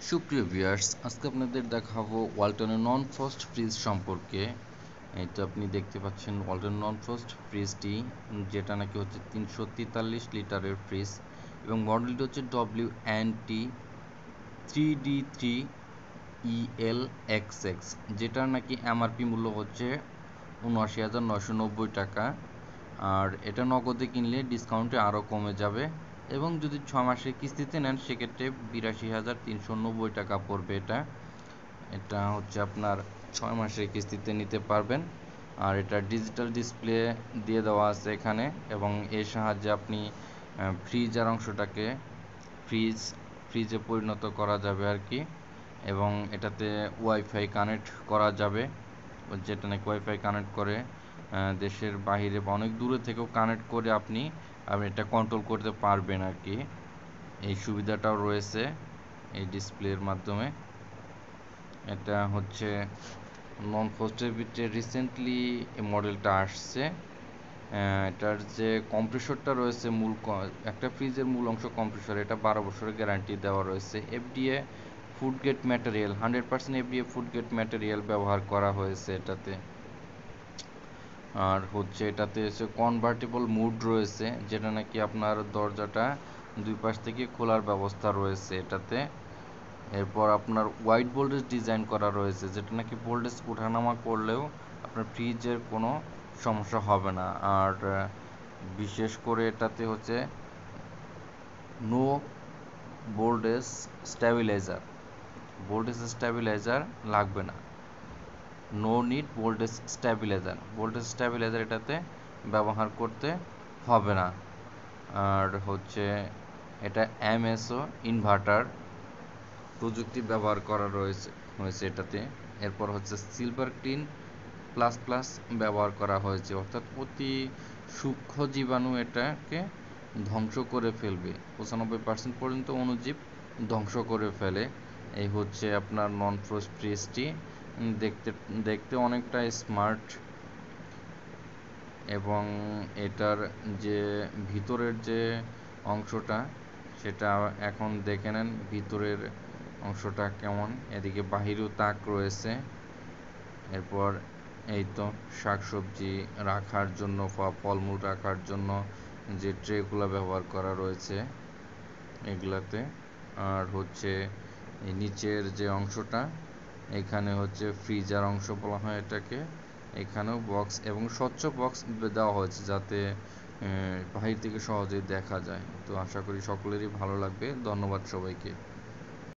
সুপ্রিয় ভিউয়ার্স, আজকে আপনাদের দেখাবো ওয়ালটনের নন ফ্রস্ট ফ্রিজ সম্পর্কে। এটা আপনি দেখতে পাচ্ছেন ওয়ালটন নন ফ্রস্ট ফ্রিজটি, যেটা নাকি হচ্ছে 343 লিটারের ফ্রিজ এবং মডেলটি হচ্ছে WNT 3D3ELXX, যেটার নাকি এমআরপি মূল্য হচ্ছে ৭৯,৯৯০ টাকা। আর এটা নগদে কিনলে ডিসকাউন্টে আরও কমে যাবে এবং যদি 6 মাসের কিস্তিতে নেন সেক্ষেত্রে ৮২,৩৯০ টাকা পড়বে। এটা হচ্ছে আপনার 6 মাসের কিস্তিতে নিতে পারবেন। আর এটা ডিজিটাল ডিসপ্লে দিয়ে দেওয়া আছে এখানে, এবং এর সাহায্যে আপনি ফ্রিজার অংশটাকে ফ্রিজে পরিণত করা যাবে আর কি। এবং এটাতে ওয়াইফাই কানেক্ট করা যাবে, যেটা নাকি ওয়াইফাই কানেক্ট করে দেশের বাইরে বা অনেক দূরে থেকেও কানেক্ট করে আপনি এটা কন্ট্রোল করতে পারবেন আর কি। এই সুবিধাটাও রয়েছে এই ডিসপ্লের মাধ্যমে। এটা হচ্ছে নন ফ্রস্টের ভিতরে রিসেন্টলি এই মডেলটা আসছে। এটার যে কম্প্রেসরটা রয়েছে, একটা ফ্রিজের মূল অংশ কম্প্রেসর, এটা 12 বছরের গ্যারান্টি দেওয়া রয়েছে। FDA food grade material, 100% FDA food grade material ব্যবহার করা হয়েছে এটাতে। আর হচ্ছে এটাতে কনভার্টেবল মুড রয়েছে, যেটা নাকি আপনার দরজাটা দুই পাশ থেকে খোলার ব্যবস্থা রয়েছে এটাতে। এরপর আপনার হোয়াইট ভোল্টেজ ডিজাইন করা রয়েছে, যেটা নাকি ভোল্টেজ ওঠানামা করলেও আপনার ফ্রিজের কোনো সমস্যা হবে না। আর বিশেষ করে এটাতে হচ্ছে নো ভোল্টেজ স্ট্যাবিলাইজার লাগবে না। নো নিড ভোল্টেজ স্ট্যাবিলাইজার এটাতে ব্যবহার করতে হবে না। আর হচ্ছে এটা এমএসও ইনভার্টার প্রযুক্তি ব্যবহার করা হয়েছে এটাতে। এরপর হচ্ছে সিলভার ক্লিন প্লাস প্লাস ব্যবহার করা হয়েছে, অর্থাৎ অতি সূক্ষ্ম জীবাণু এটাকে ধ্বংস করে ফেলবে। 95% পর্যন্ত অণুজীব ধ্বংস করে ফেলে। এই হচ্ছে আপনার নন ফ্রস্ট ফ্রিজটি। দেখতে দেখতে অনেকটা স্মার্ট, এবং এটার যে ভিতরের যে অংশটা সেটা এখন দেখে নেন ভিতরের অংশটা কেমন। এদিকে বাহিরেও তাক রয়েছে। এরপর এই তো শাকসবজি রাখার জন্য, ফলমূল রাখার জন্য যে ট্রেগুলো ব্যবহার করা রয়েছে এগুলাতে। আর হচ্ছে এই নিচের যে অংশটা, এখানে হচ্ছে ফ্রিজার অংশ বলা হয় এটাকে। এখানেও বক্স এবং স্বচ্ছ বক্স দেওয়া হয়েছে, যাতে বাহির থেকে সহজেই দেখা যায়। তো আশা করি সকলেরই ভালো লাগবে। ধন্যবাদ সবাইকে।